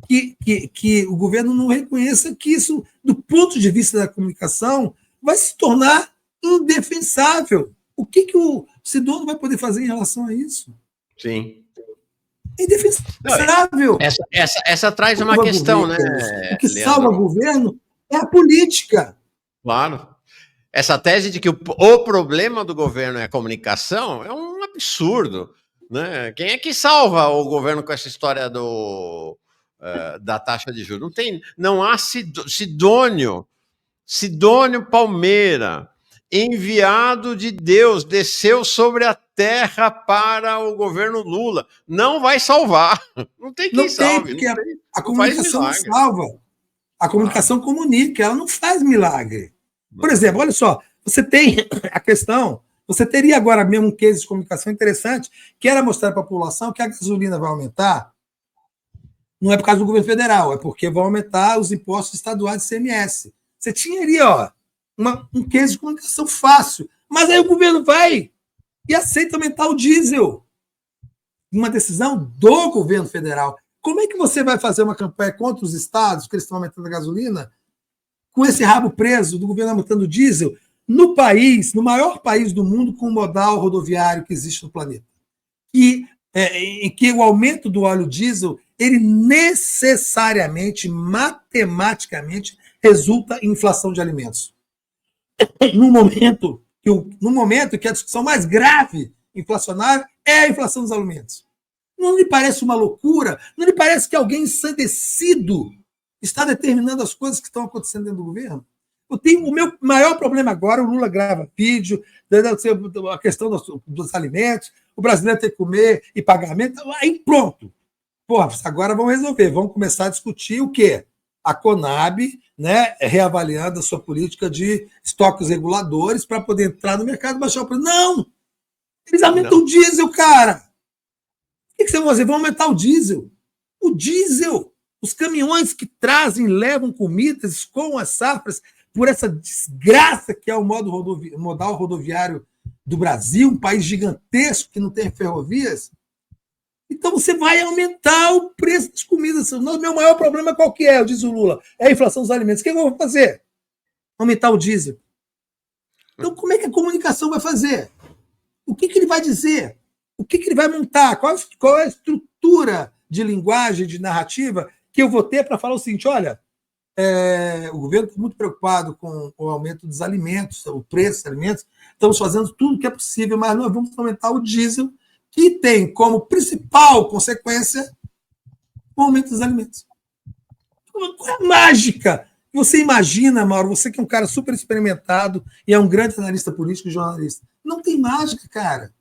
que o governo não reconheça que isso, do ponto de vista da comunicação, vai se tornar indefensável. O que o Sidônio vai poder fazer em relação a isso? Sim. É indefensável. Essa traz uma questão, né? O que salva o governo é a política. Claro. Essa tese de que o problema do governo é a comunicação é um absurdo. Né? Quem é que salva o governo com essa história da taxa de juros? Não há Sidônio Palmeira, enviado de Deus, desceu sobre a terra para o governo Lula. Não vai salvar. Não tem quem salve. Porque a comunicação não salva. A comunicação comunica, ela não faz milagre. Por exemplo, olha só, você tem a questão, você teria agora mesmo um case de comunicação interessante, que era mostrar para a população que a gasolina vai aumentar, não é por causa do governo federal, é porque vão aumentar os impostos estaduais de ICMS. Você tinha ali, um case de comunicação fácil, mas aí o governo vai e aceita aumentar o diesel. Uma decisão do governo federal. Como é que você vai fazer uma campanha contra os estados, que eles estão aumentando a gasolina, com esse rabo preso do governo aumentando o diesel, no país, no maior país do mundo com o modal rodoviário que existe no planeta? Em que o aumento do óleo diesel, ele necessariamente, matematicamente, resulta em inflação de alimentos. No momento que a discussão mais grave inflacionária é a inflação dos alimentos. Não lhe parece uma loucura? Não lhe parece que alguém ensandecido está determinando as coisas que estão acontecendo dentro do governo? O meu maior problema agora, o Lula grava vídeo, a questão dos alimentos, o brasileiro tem que comer e pagamento, aí pronto. Porra, agora vamos resolver, vamos começar a discutir o quê? A Conab, né, reavaliando a sua política de estoques reguladores para poder entrar no mercado e baixar o preço. Não! Eles aumentam o diesel, cara! O que vocês vão fazer? Vão aumentar o diesel. O diesel! Os caminhões que trazem, levam comidas, escoam as safras por essa desgraça que é o modal rodoviário do Brasil, um país gigantesco que não tem ferrovias. Então você vai aumentar o preço das comidas. O meu maior problema qual que é, diz o Lula? É a inflação dos alimentos. O que eu vou fazer? Aumentar o diesel. Então como é que a comunicação vai fazer? O que ele vai dizer? O que ele vai montar? Qual é a estrutura de linguagem, de narrativa que eu vou ter para falar o seguinte, olha, o governo está muito preocupado com o aumento dos alimentos, o preço dos alimentos, estamos fazendo tudo o que é possível, mas nós vamos aumentar o diesel, que tem como principal consequência o aumento dos alimentos. Qual é a mágica? Você imagina, Mauro, você que é um cara super experimentado e é um grande analista político e jornalista. Não tem mágica, cara.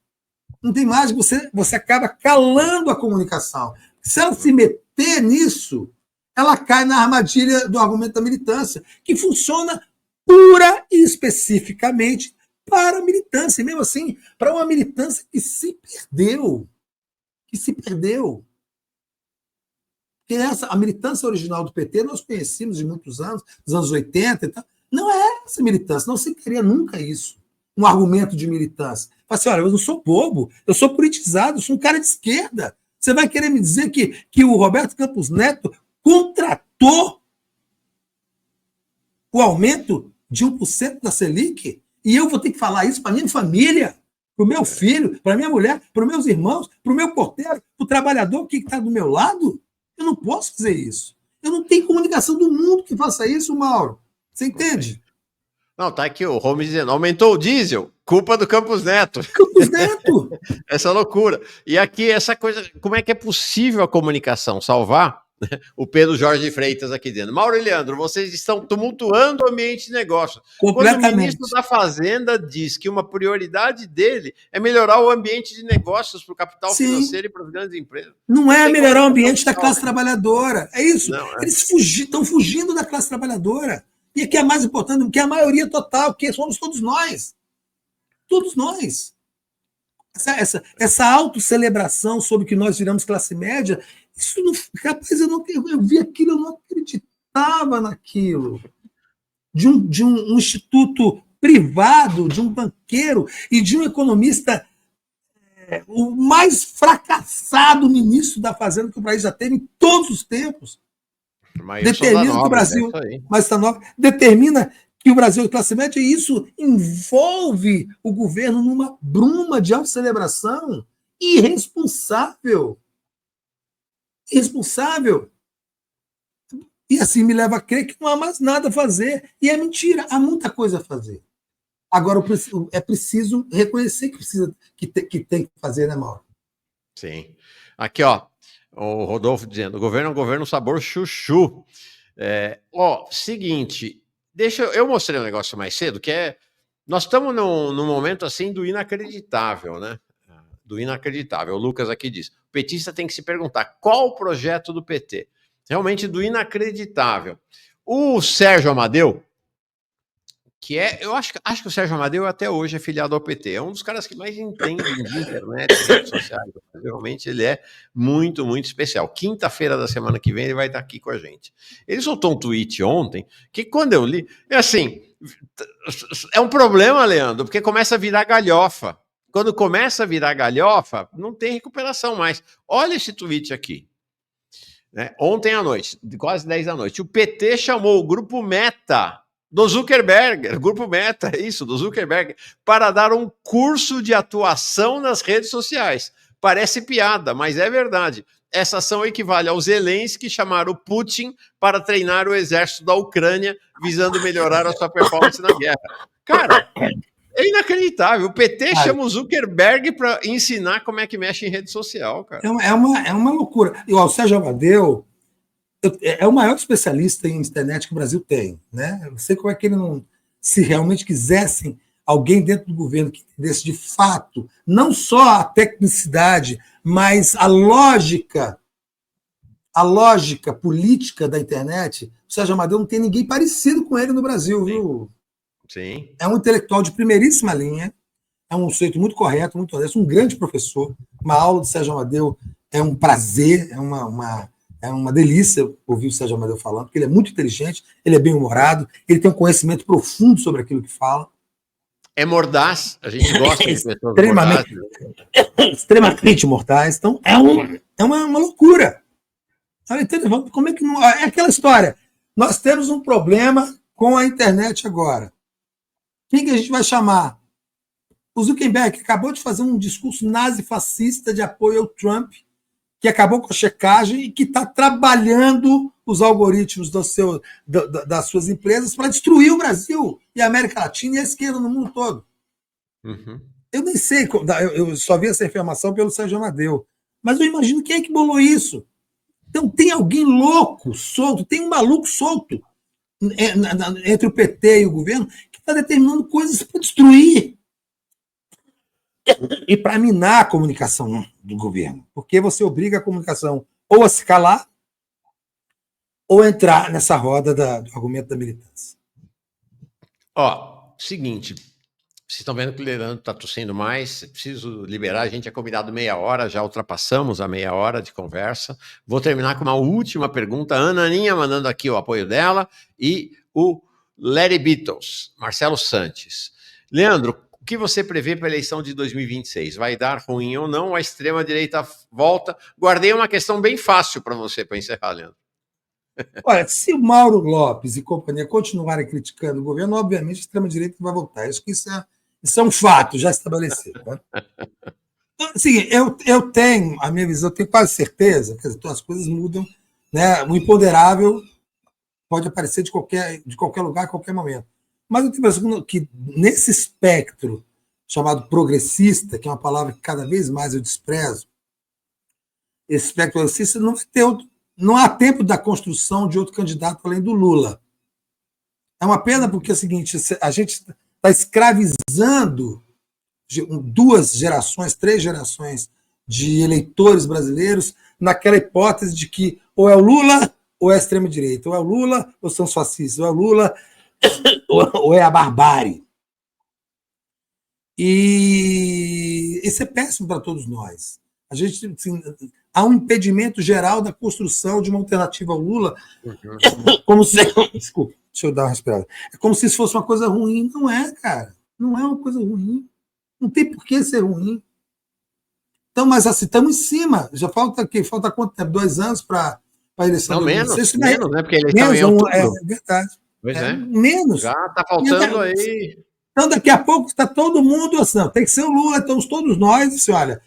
Não tem mágica. Você acaba calando a comunicação. Se ela se meter nisso, ela cai na armadilha do argumento da militância, que funciona pura e especificamente para a militância, e mesmo assim, para uma militância que se perdeu. Porque a militância original do PT nós conhecemos de muitos anos, dos anos 80 e tal. Não é essa militância, não se queria nunca isso. Um argumento de militância. Fala assim, olha, eu não sou bobo, eu sou politizado, eu sou um cara de esquerda. Você vai querer me dizer que o Roberto Campos Neto contratou o aumento de 1% da Selic? E eu vou ter que falar isso para minha família, para o meu filho, para minha mulher, para os meus irmãos, para o meu porteiro, para o trabalhador que está do meu lado? Eu não posso fazer isso. Eu não tenho comunicação do mundo que faça isso, Mauro. Você entende? Não, tá aqui o Holmes dizendo, aumentou o diesel, culpa do Campos Neto. Campos Neto! Essa loucura. E aqui, essa coisa, como é que é possível a comunicação salvar? O Pedro Jorge Freitas aqui dizendo, Mauro e Leandro, vocês estão tumultuando o ambiente de negócio. Quando o ministro da Fazenda diz que uma prioridade dele é melhorar o ambiente de negócios para o capital financeiro e para as grandes empresas. Não é melhorar o ambiente da classe trabalhadora. É isso. Não, Eles estão fugindo da classe trabalhadora. E aqui é mais importante, que é a maioria total, que somos todos nós. Todos nós. Essa autocelebração sobre que nós viramos classe média, isso não. Rapaz, eu vi aquilo, eu não acreditava naquilo. De um instituto privado, de um banqueiro e de um economista, o mais fracassado ministro da Fazenda que o país já teve em todos os tempos. Determina que o Brasil, determina que o Brasil é classe média, e isso envolve o governo numa bruma de autocelebração irresponsável. E assim me leva a crer que não há mais nada a fazer. E é mentira, há muita coisa a fazer. Agora é preciso reconhecer que tem que fazer, né, Mauro? Sim. Aqui, ó, o Rodolfo dizendo, o governo é um governo sabor chuchu. Seguinte, eu mostrei um negócio mais cedo, que é, nós estamos num momento assim do inacreditável, né? Do inacreditável. O Lucas aqui diz, o petista tem que se perguntar, qual o projeto do PT? Realmente do inacreditável. O Sérgio Amadeu, que eu acho que o Sérgio Amadeu até hoje é filiado ao PT, é um dos caras que mais entendem de internet, de redes sociais, realmente ele é muito, muito especial. Quinta-feira da semana que vem ele vai estar aqui com a gente. Ele soltou um tweet ontem, que quando eu li, é um problema, Leandro, porque começa a virar galhofa. Quando começa a virar galhofa, não tem recuperação mais. Olha esse tweet aqui. Né? Ontem à noite, quase 10 da noite, o PT chamou o grupo Meta do Zuckerberg, grupo Meta, do Zuckerberg, para dar um curso de atuação nas redes sociais. Parece piada, mas é verdade. Essa ação equivale ao Zelensky chamar o Putin para treinar o exército da Ucrânia, visando melhorar a sua performance na guerra. Cara, é inacreditável. O PT chama o Zuckerberg para ensinar como é que mexe em rede social, cara. É uma loucura. E o Sérgio Amadeu é o maior especialista em internet que o Brasil tem, né? Eu não sei como é que ele não... Se realmente quisessem alguém dentro do governo que entendesse de fato, não só a tecnicidade, mas a lógica a lógica política da internet, o Sérgio Amadeu não tem ninguém parecido com ele no Brasil, viu? Sim. É um intelectual de primeiríssima linha, é um sujeito muito correto, muito honesto, um grande professor. Uma aula do Sérgio Amadeu é um prazer, é uma delícia ouvir o Sérgio Amadeu falando, porque ele é muito inteligente, ele é bem-humorado, ele tem um conhecimento profundo sobre aquilo que fala. É mordaz, a gente gosta de pessoas extremamente, extremamente mortais. Então, é uma loucura. Como é que não. É aquela história. Nós temos um problema com a internet agora. Quem que a gente vai chamar? O Zuckerberg acabou de fazer um discurso nazi-fascista de apoio ao Trump, que acabou com a checagem e que está trabalhando os algoritmos das suas empresas para destruir o Brasil e a América Latina e a esquerda no mundo todo. Uhum. Eu nem sei, eu só vi essa informação pelo Sérgio Amadeu, mas eu imagino quem é que bolou isso. Então tem alguém louco, solto, tem um maluco solto entre o PT e o governo que está determinando coisas para destruir e para minar a comunicação do governo, porque você obriga a comunicação ou a se calar ou a entrar nessa roda do argumento da militância. Ó, seguinte, vocês estão vendo que o Leandro está tossindo mais, preciso liberar, a gente é combinado meia hora, já ultrapassamos a meia hora de conversa. Vou terminar com uma última pergunta, a Ana Aninha mandando aqui o apoio dela, e o Larry Beatles, Marcelo Santos. Leandro, o que você prevê para a eleição de 2026? Vai dar ruim ou não? A extrema-direita volta? Guardei uma questão bem fácil para você, para encerrar, Leandro. Olha, se o Mauro Lopes e companhia continuarem criticando o governo, obviamente a extrema-direita vai voltar. Acho que isso é um fato já estabelecido. Né? Então, assim, eu tenho, a minha visão, eu tenho quase certeza que as coisas mudam. Né? O imponderável pode aparecer de qualquer lugar, a qualquer momento. Mas eu tenho a impressão que nesse espectro chamado progressista, que é uma palavra que cada vez mais eu desprezo, esse espectro progressista não vai ter não há tempo da construção de outro candidato além do Lula. É uma pena porque é o seguinte, a gente está escravizando 2 gerações, 3 gerações de eleitores brasileiros naquela hipótese de que ou é o Lula ou é a extrema-direita, ou é o Lula ou são os fascistas, ou é o Lula ou é a barbárie. E isso é péssimo para todos nós. A gente, assim, há um impedimento geral da construção de uma alternativa ao Lula, como se... Desculpa, deixa eu dar uma respirada. É como se isso fosse uma coisa ruim. Não é, cara. Não é uma coisa ruim. Não tem por que ser ruim. Então, mas assim, estamos em cima. Já falta quanto tempo? 2 anos para a eleição. Não, menos, né? Porque a eleição menos, em outubro. É verdade. Pois é. Menos. Já está faltando aí... Então, daqui a pouco está todo mundo assim, não, tem que ser o Lula, estamos todos nós, assim, olha,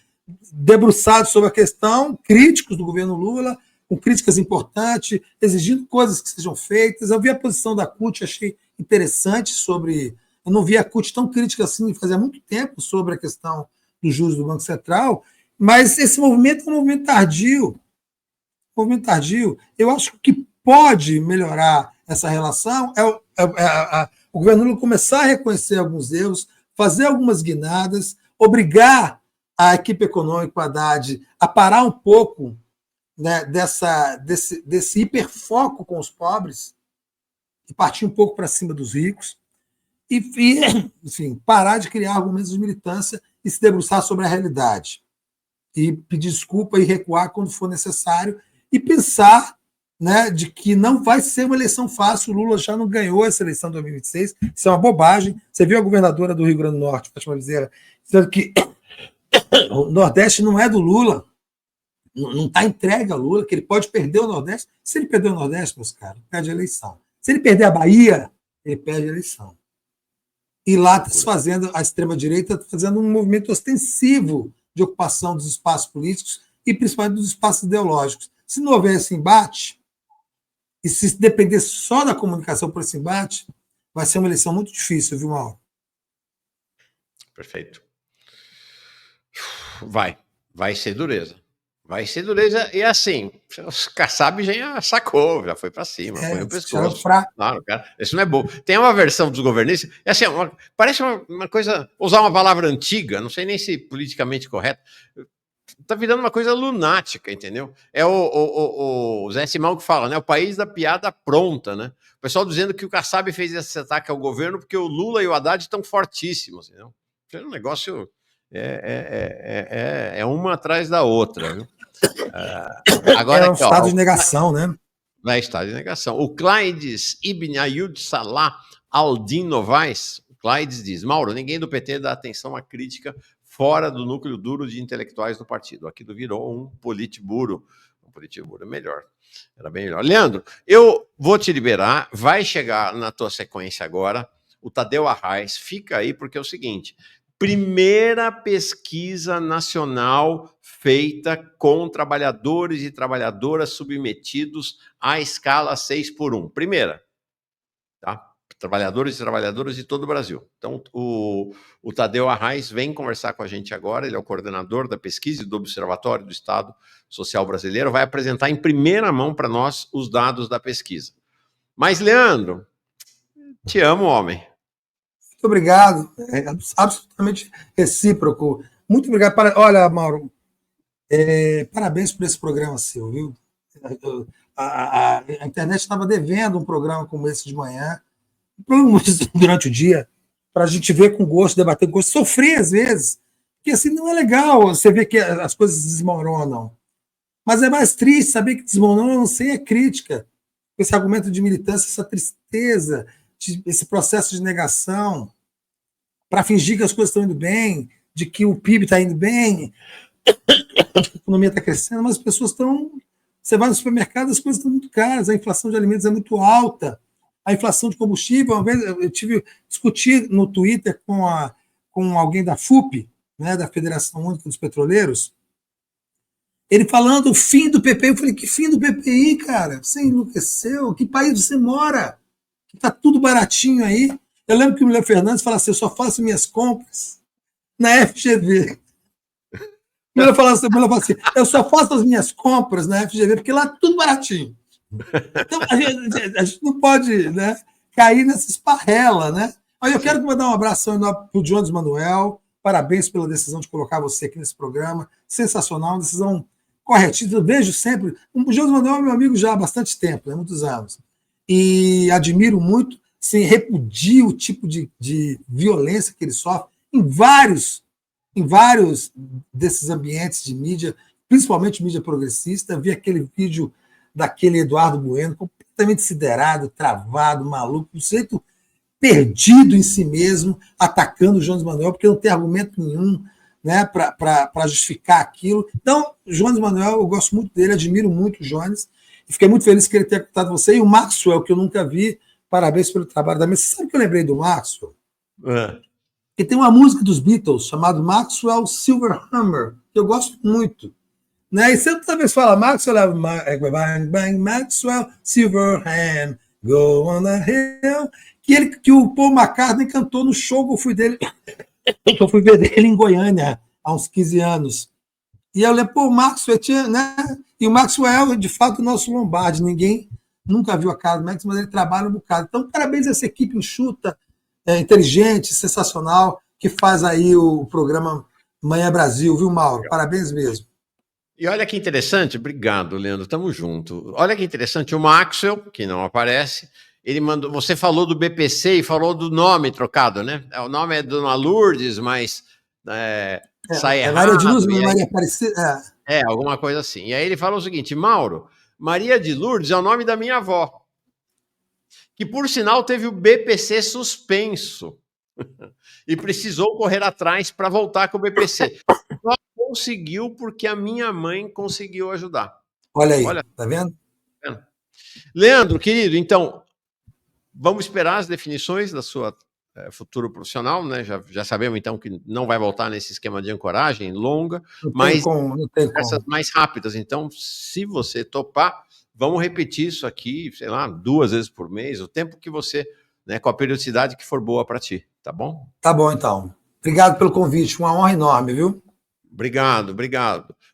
debruçados sobre a questão, críticos do governo Lula, com críticas importantes, exigindo coisas que sejam feitas. Eu vi a posição da CUT, achei interessante sobre... Eu não vi a CUT tão crítica assim fazia muito tempo sobre a questão dos juros do Banco Central, mas esse movimento é um movimento tardio. Eu acho que o que pode melhorar essa relação é o governo Lula começar a reconhecer alguns erros, fazer algumas guinadas, obrigar a equipe econômica, o Haddad, a parar um pouco, né, desse hiperfoco com os pobres e partir um pouco para cima dos ricos e, enfim, parar de criar argumentos de militância e se debruçar sobre a realidade e pedir desculpa e recuar quando for necessário e pensar, né, de que não vai ser uma eleição fácil. O Lula já não ganhou essa eleição de 2026. Isso é uma bobagem. Você viu a governadora do Rio Grande do Norte, Fátima Bezerra, dizendo que o Nordeste não é do Lula, não está entregue ao Lula, que ele pode perder o Nordeste. Se ele perder o Nordeste, meus caros, perde a eleição. Se ele perder a Bahia, ele perde a eleição. E lá está se fazendo, a extrema-direita está fazendo um movimento ostensivo de ocupação dos espaços políticos e principalmente dos espaços ideológicos. Se não houver esse embate, e se depender só da comunicação por esse embate, vai ser uma eleição muito difícil, viu, Mauro? Perfeito. Vai ser dureza. Vai ser dureza. E assim, o Kassab já sacou, já foi para cima, foi no pescoço. Claro, cara, isso não é bom. Tem uma versão dos governistas, assim, parece uma coisa, usar uma palavra antiga, não sei nem se politicamente correta, tá virando uma coisa lunática, entendeu? É o Zé Simão que fala, né? O país da piada pronta, né? O pessoal dizendo que o Kassab fez esse ataque ao governo porque o Lula e o Haddad estão fortíssimos, entendeu? É um negócio... É uma atrás da outra, viu? Agora, é um estado de negação, né? Vai estar de negação. O Clydes Ibn Ayud Salah Aldin Novaes, o Clydes diz, Mauro, ninguém do PT dá atenção à crítica fora do núcleo duro de intelectuais do partido. Aquilo virou um politburo. Um politburo é melhor. Era bem melhor. Leandro, eu vou te liberar, vai chegar na tua sequência agora o Tadeu Arraes. Fica aí, porque é o seguinte... Primeira pesquisa nacional feita com trabalhadores e trabalhadoras submetidos à escala 6x1. Primeira, tá? Trabalhadores e trabalhadoras de todo o Brasil. Então, o Tadeu Arraes vem conversar com a gente agora, ele é o coordenador da pesquisa e do Observatório do Estado Social Brasileiro, vai apresentar em primeira mão para nós os dados da pesquisa. Mas, Leandro, te amo, homem. Muito obrigado, é absolutamente recíproco. Muito obrigado. Olha, Mauro, parabéns por esse programa seu, viu? A internet estava devendo um programa como esse de manhã, um programa durante o dia, para a gente ver com gosto, debater com gosto, sofrer às vezes, porque assim não é legal você ver que as coisas desmoronam. Mas é mais triste saber que desmoronam sem a crítica, esse argumento de militância, essa tristeza, esse processo de negação, para fingir que as coisas estão indo bem, de que o PIB está indo bem, a economia está crescendo, mas as pessoas estão... Você vai no supermercado, as coisas estão muito caras, a inflação de alimentos é muito alta, a inflação de combustível... Uma vez eu discuti no Twitter com alguém da FUP, né, da Federação Única dos Petroleiros, ele falando o fim do PPI. Eu falei, que fim do PPI, cara? Você enlouqueceu? Que país você mora? Está tudo baratinho aí. Eu lembro que o Milton Fernandes fala assim, eu só faço minhas compras na FGV. Ele fala assim, eu só faço as minhas compras na FGV, porque lá tudo baratinho. Então, a gente não pode, né, cair nessa esparrela, né? Eu quero mandar um abração para o Jones Manuel, parabéns pela decisão de colocar você aqui nesse programa, sensacional, uma decisão corretíssima, eu vejo sempre, o Jones Manuel é meu amigo já há bastante tempo, né, muitos anos, e admiro muito, sim, repudio o tipo de violência que ele sofre em vários desses ambientes de mídia, principalmente mídia progressista. Vi aquele vídeo daquele Eduardo Bueno, completamente siderado, travado, maluco, um jeito perdido em si mesmo, atacando o Jones Manuel, porque não tem argumento nenhum, né, para justificar aquilo. Então, Jones Manuel, eu gosto muito dele, admiro muito o Jones, e fiquei muito feliz que ele tenha contato você, e o Maxwell, que eu nunca vi, parabéns pelo trabalho da mesa. Você sabe que eu lembrei do Maxwell? Que tem uma música dos Beatles chamada Maxwell Silverhammer, que eu gosto muito. Né? E você talvez fala Maxwell Silverhammer, Go on the Hill, que o Paul McCartney cantou no show que eu fui ver dele em Goiânia, há uns 15 anos. E eu lembro, pô, o Maxwell tinha, né? E o Maxwell é, de fato, o nosso Lombardi. Ninguém nunca viu a cara do Maxwell, mas ele trabalha um bocado. Então, parabéns a essa equipe enxuta, inteligente, sensacional, que faz aí o programa Manhã Brasil, viu, Mauro? Parabéns mesmo. E olha que interessante, obrigado, Leandro, tamo junto. Olha que interessante, o Maxwell, que não aparece, ele mandou. Você falou do BPC e falou do nome trocado, né? O nome é Dona Lourdes, mas sai errado. Maria de Lourdes, Maria Aparecida. Alguma coisa assim. E aí ele falou o seguinte: Mauro, Maria de Lourdes é o nome da minha avó, que por sinal teve o BPC suspenso e precisou correr atrás para voltar com o BPC. Só conseguiu porque a minha mãe conseguiu ajudar. Olha aí, tá vendo? Leandro, querido, então, vamos esperar as definições da sua futuro profissional, né? Já sabemos, então, que não vai voltar nesse esquema de ancoragem longa, mas essas mais rápidas. Então, se você topar, vamos repetir isso aqui, sei lá, 2 vezes por mês, o tempo que você, né, com a periodicidade que for boa para ti, tá bom? Tá bom, então. Obrigado pelo convite, uma honra enorme, viu? Obrigado.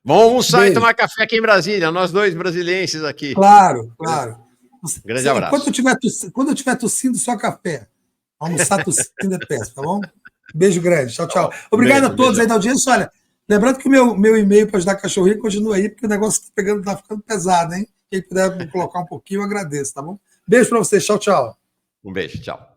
Vamos almoçar e tomar café aqui em Brasília, nós dois brasilienses aqui. Claro. Grande abraço. Quando eu estiver tossindo, só café. Almoçar tossindo é péssimo, tá bom? Beijo grande. Tchau. Obrigado a todos aí da audiência. Olha, Lembrando que o meu e-mail para ajudar cachorrinho continua aí, porque o negócio tá ficando pesado, hein? Quem puder me colocar um pouquinho, eu agradeço, tá bom? Beijo para vocês. Tchau, tchau. Um beijo, tchau.